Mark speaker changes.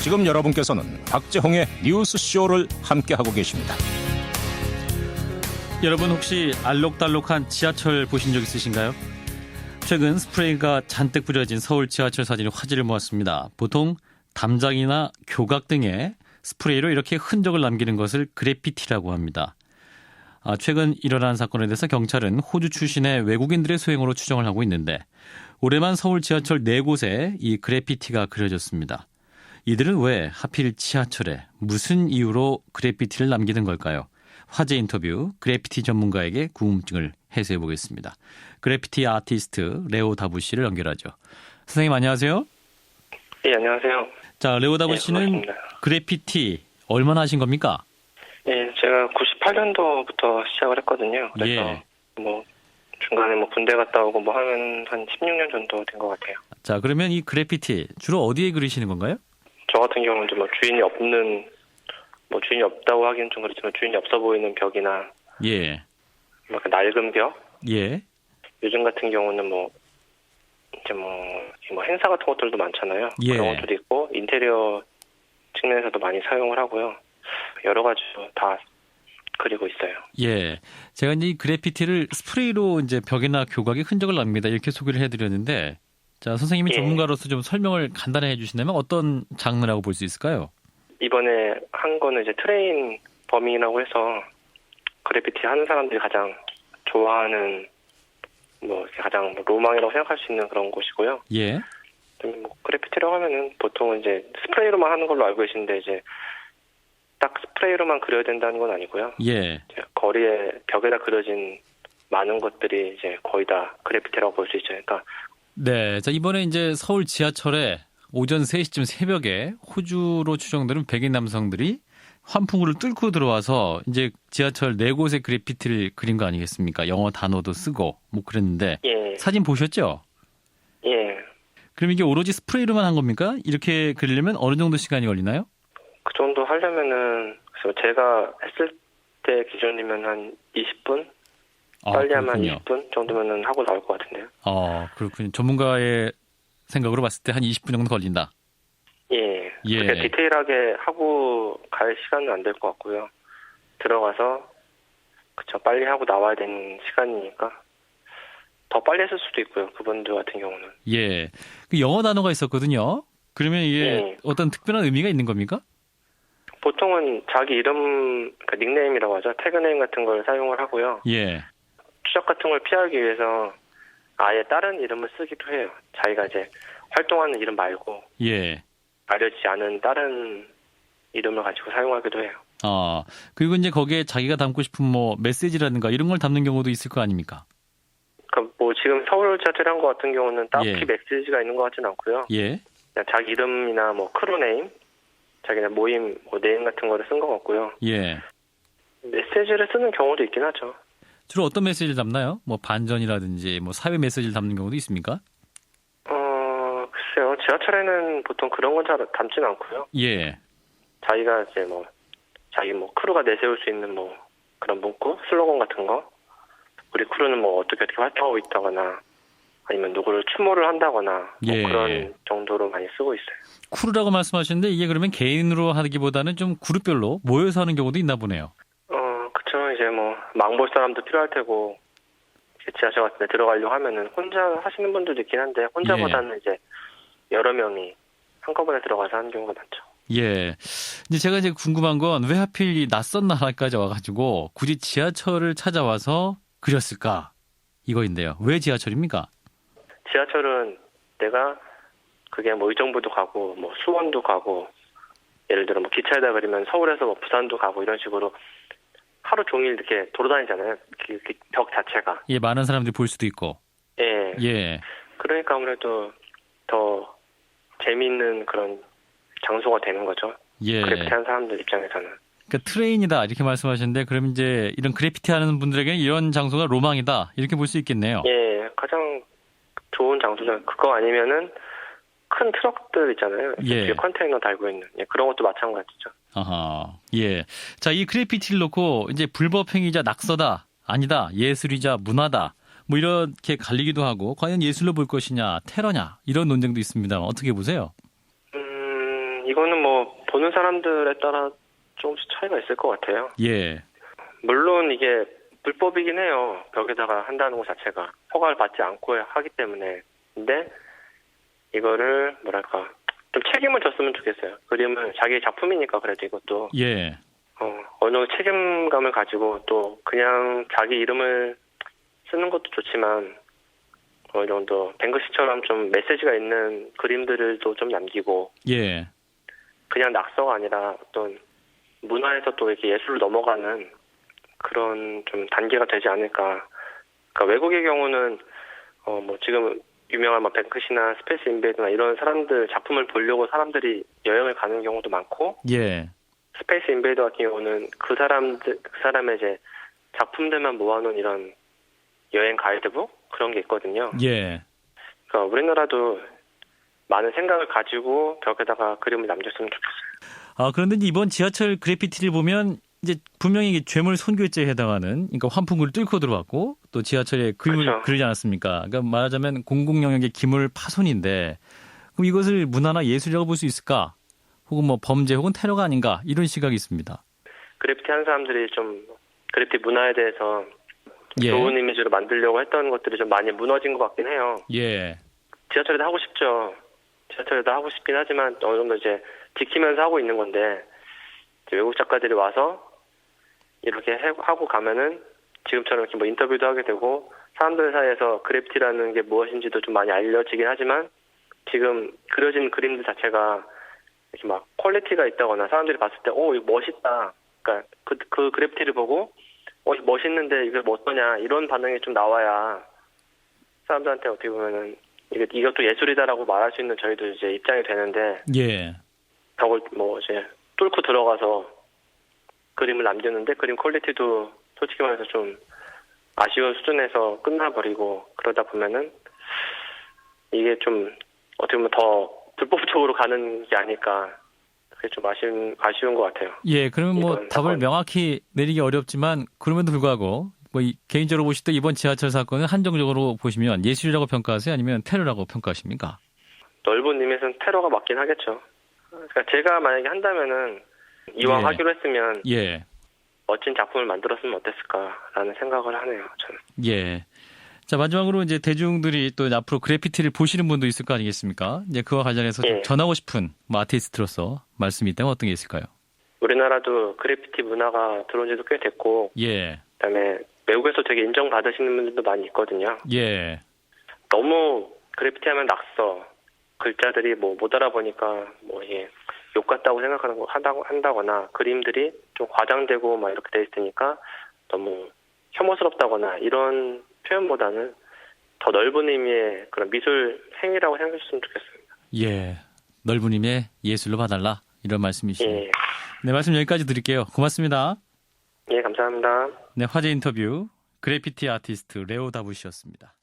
Speaker 1: 지금 여러분께서는 박재홍의 뉴스쇼를 함께하고 계십니다.
Speaker 2: 여러분 혹시 알록달록한 지하철 보신 적 있으신가요? 최근 스프레이가 잔뜩 뿌려진 서울 지하철 사진이 화제를 모았습니다. 보통 담장이나 교각 등에 스프레이로 이렇게 흔적을 남기는 것을 그래피티라고 합니다. 최근 일어난 사건에 대해서 경찰은 호주 출신의 외국인들의 소행으로 추정을 하고 있는데 올해만 서울 지하철 4곳에 이 그래피티가 그려졌습니다. 이들은 왜 하필 지하철에 무슨 이유로 그래피티를 남기는 걸까요? 화제 인터뷰 그래피티 전문가에게 궁금증을 해소해 보겠습니다. 그래피티 아티스트 레오 다부 씨를 연결하죠. 선생님 안녕하세요.
Speaker 3: 네, 안녕하세요.
Speaker 2: 자, 레오 다부 씨는 그래피티 얼마나 하신 겁니까?
Speaker 3: 네, 제가 98년도부터 시작을 했거든요. 그래서 중간에 군대 갔다 오고 하면 한 16년 정도 된 것 같아요.
Speaker 2: 자, 그러면 이 그래피티 주로 어디에 그리시는 건가요?
Speaker 3: 저 같은 경우는 좀 주인이 없다고 하기는 좀 그렇지만 주인이 없어 보이는 벽이나 낡은 벽. 요즘 같은 경우는 행사 같은 것들도 많잖아요. 그런 것들도 있고 인테리어 측면에서도 많이 사용을 하고요. 여러 가지로 다 그리고 있어요.
Speaker 2: 제가 이제 이 그래피티를 스프레이로 이제 벽이나 교각에 흔적을 납니다. 이렇게 소개를 해드렸는데, 자, 선생님이 전문가로서 좀 설명을 간단히 해주신다면 어떤 장르라고 볼 수 있을까요?
Speaker 3: 이번에 한 거는 이제 트레인 범잉이라고 해서 그래피티 하는 사람들이 가장 좋아하는 가장 로망이라고 생각할 수 있는 그런 곳이고요. 그래피티라고 하면은 보통은 이제 스프레이로만 하는 걸로 알고 계신데 이제 딱 스프레이로만 그려야 된다는 건 아니고요. 이제 거리에 벽에다 그려진 많은 것들이 이제 거의 다 그래피티라고 볼 수 있죠. 그러니까
Speaker 2: 자, 이번에 이제 서울 지하철에 오전 3시쯤 새벽에 호주로 추정되는 백인 남성들이 환풍구를 뚫고 들어와서 이제 지하철 4곳의 그래피티를 그린 거 아니겠습니까? 영어 단어도 쓰고 그랬는데 사진 보셨죠? 그럼 이게 오로지 스프레이로만 한 겁니까? 이렇게 그리려면 어느 정도 시간이 걸리나요?
Speaker 3: 그 정도 하려면은 제가 했을 때 기준이면 한 20분? 빨리 하면 한 20분 정도면은 하고 나올 것 같은데요.
Speaker 2: 그렇군요. 전문가의 생각으로 봤을 때 한 20분 정도 걸린다.
Speaker 3: 그렇게 디테일하게 하고 갈 시간은 안 될 것 같고요. 들어가서 빨리 하고 나와야 되는 시간이니까 더 빨리 했을 수도 있고요. 그분들 같은 경우는.
Speaker 2: 그 영어 단어가 있었거든요. 그러면 이게 어떤 특별한 의미가 있는 겁니까?
Speaker 3: 보통은 자기 이름, 닉네임이라고 하죠. 태그네임 같은 걸 사용을 하고요. 추적 같은 걸 피하기 위해서 아예 다른 이름을 쓰기도 해요. 자기가 이제 활동하는 이름 말고 알려지지 않은 다른 이름을 가지고 사용하기도 해요.
Speaker 2: 그리고 이제 거기에 자기가 담고 싶은 메시지라든가 이런 걸 담는 경우도 있을 거 아닙니까?
Speaker 3: 지금 서울 지하철 한 거 같은 경우는 딱히 메시지가 있는 것 같지는 않고요. 그냥 자기 이름이나 크루네임, 자기네 모임 네임 같은 거를 쓴 것 같고요. 메시지를 쓰는 경우도 있긴 하죠.
Speaker 2: 주로 어떤 메시지를 담나요? 반전이라든지 사회 메시지를 담는 경우도 있습니까?
Speaker 3: 글쎄요. 지하철에는 보통 그런 건 잘 담지는 않고요. 자기가 이제 자기 크루가 내세울 수 있는 그런 문구, 슬로건 같은 거. 우리 크루는 어떻게 활동하고 있다거나 아니면 누구를 추모를 한다거나 그런 정도로 많이 쓰고 있어요.
Speaker 2: 크루라고 말씀하시는데 이게 그러면 개인으로 하기보다는 좀 그룹별로 모여서 하는 경우도 있나 보네요.
Speaker 3: 그쵸. 이제 망볼 사람도 필요할 테고 지하철 같은 데 들어가려고 하면은 혼자 하시는 분들도 있긴 한데 혼자보다는 이제 여러 명이 한꺼번에 들어가서 하는 경우가 많죠.
Speaker 2: 이제 제가 궁금한 건 왜 하필 이 낯선 나라까지 와가지고 굳이 지하철을 찾아와서 그렸을까? 이거인데요. 왜 지하철입니까?
Speaker 3: 지하철은 내가 그게 의정부도 가고 수원도 가고 예를 들어 기차에다 그리면 서울에서 부산도 가고 이런 식으로 하루 종일 이렇게 돌아다니잖아요. 그 벽 자체가.
Speaker 2: 많은 사람들이 볼 수도 있고.
Speaker 3: 그러니까 아무래도 더 재미있는 그런 장소가 되는 거죠. 그래피티 하는 사람들 입장에서는.
Speaker 2: 그러니까 트레인이다 이렇게 말씀하셨는데 그럼 이제 이런 그래피티 하는 분들에게는 이런 장소가 로망이다 이렇게 볼 수 있겠네요.
Speaker 3: 가장 좋은 장소죠. 그거 아니면은 큰 트럭들 있잖아요. 뒤에 컨테이너 달고 있는 그런 것도 마찬가지죠.
Speaker 2: 자, 이 그래피티를 놓고 이제 불법 행위자 낙서다 아니다 예술이자 문화다 이렇게 갈리기도 하고 과연 예술로 볼 것이냐 테러냐 이런 논쟁도 있습니다. 어떻게 보세요?
Speaker 3: 이거는 뭐 보는 사람들에 따라 조금씩 차이가 있을 것 같아요.
Speaker 2: 예.
Speaker 3: 물론 이게 불법이긴 해요. 벽에다가 한다는 것 자체가 허가를 받지 않고 하기 때문에. 근데 이거를 뭐랄까 좀 책임을 졌으면 좋겠어요. 그림은 자기 작품이니까 그래도 이것도
Speaker 2: 예.
Speaker 3: 어느 정도 책임감을 가지고 또 그냥 자기 이름을 쓰는 것도 좋지만 어느 정도 뱅크시처럼 좀 메시지가 있는 그림들도 좀 남기고
Speaker 2: 예.
Speaker 3: 그냥 낙서가 아니라 어떤 문화에서 또 이렇게 예술로 넘어가는 그런 좀 단계가 되지 않을까. 그러니까 외국의 경우는 뭐 지금 유명한 뭐 뱅크시나 스페이스 인베이드나 이런 사람들 작품을 보려고 사람들이 여행을 가는 경우도 많고,
Speaker 2: 예.
Speaker 3: 스페이스 인베이더 같은 경우는 그 사람의 이제 작품들만 모아놓은 이런 여행 가이드북 그런 게 있거든요.
Speaker 2: 예.
Speaker 3: 그러니까 우리나라도 많은 생각을 가지고 벽에다가 그림을 남겼으면 좋겠어요.
Speaker 2: 그런데 이번 지하철 그래피티를 보면 이제 분명히 이게 죄물 손괴죄에 해당하는, 그러니까 환풍구를 뚫고 들어왔고 또 지하철에 그림을
Speaker 3: 그렇죠.
Speaker 2: 그리지 않았습니까? 그러니까 말하자면 공공 영역의 기물 파손인데, 그럼 이것을 문화나 예술이라고 볼 수 있을까? 혹은 뭐 범죄 혹은 테러가 아닌가, 이런 시각이 있습니다.
Speaker 3: 그래피티 하는 사람들이 좀 그래피티 문화에 대해서
Speaker 2: 예.
Speaker 3: 좋은 이미지로 만들려고 했던 것들이 좀 많이 무너진 것 같긴 해요.
Speaker 2: 예.
Speaker 3: 지하철에도 하고 싶죠. 지하철에도 하고 싶긴 하지만 어느 정도 이제 지키면서 하고 있는 건데, 이제 외국 작가들이 와서 이렇게 하고 가면은 지금처럼 이렇게 뭐 인터뷰도 하게 되고 사람들 사이에서 그래피티라는 게 무엇인지도 좀 많이 알려지긴 하지만, 지금 그려진 그림들 자체가 이렇게 막 퀄리티가 있다거나 사람들이 봤을 때 이거 멋있다. 그러니까 그 그래피티를 보고 이거 멋있는데 이게 뭐 어떠냐 이런 반응이 좀 나와야 사람들한테 어떻게 보면은 이것도 예술이다라고 말할 수 있는 저희도 이제 입장이 되는데,
Speaker 2: 예.
Speaker 3: 벽을 뭐 이제 뚫고 들어가서 그림을 남겼는데 그림 퀄리티도 솔직히 말해서 좀 아쉬운 수준에서 끝나버리고 그러다 보면은 이게 좀 어떻게 보면 더 불법적으로 가는 게 아닐까. 그게 좀 아쉬운 것 같아요.
Speaker 2: 예, 그러면 뭐
Speaker 3: 이번
Speaker 2: 답을
Speaker 3: 사건.
Speaker 2: 명확히 내리기 어렵지만, 그럼에도 불구하고 뭐 개인적으로 보실 때 이번 지하철 사건은 한정적으로 보시면 예술이라고 평가하세요? 아니면 테러라고 평가하십니까?
Speaker 3: 넓은 의미에서는 테러가 맞긴 하겠죠. 그러니까 제가 만약에 한다면은 이왕
Speaker 2: 예.
Speaker 3: 하기로 했으면
Speaker 2: 예.
Speaker 3: 멋진 작품을 만들었으면 어땠을까라는 생각을 하네요. 저는.
Speaker 2: 예. 자, 마지막으로 이제 대중들이 또 앞으로 그래피티를 보시는 분도 있을 거 아니겠습니까? 이제 그와 관련해서 좀
Speaker 3: 예.
Speaker 2: 전하고 싶은 뭐 아티스트로서 말씀이 있다면 어떤 게 있을까요?
Speaker 3: 우리나라도 그래피티 문화가 들어온 지도 꽤 됐고,
Speaker 2: 예.
Speaker 3: 그다음에 외국에서 되게 인정받으시는 분들도 많이 있거든요.
Speaker 2: 예.
Speaker 3: 너무 그래피티 하면 낙서, 글자들이 뭐 못 알아보니까 뭐 이게 욕 같다고 생각하는 거 한다거나 그림들이 좀 과장되고 막 이렇게 돼 있으니까 너무 혐오스럽다거나 이런 표현보다는 더 넓은 의미의 그런 미술 행위라고 생각했으면 좋겠습니다.
Speaker 2: 예. 넓은 힘의 예술로 봐달라, 이런 말씀이시네요.
Speaker 3: 예,
Speaker 2: 네, 말씀 여기까지 드릴게요. 고맙습니다.
Speaker 3: 예, 감사합니다.
Speaker 2: 네, 화제 인터뷰 그래피티 아티스트 레오 다부시였습니다.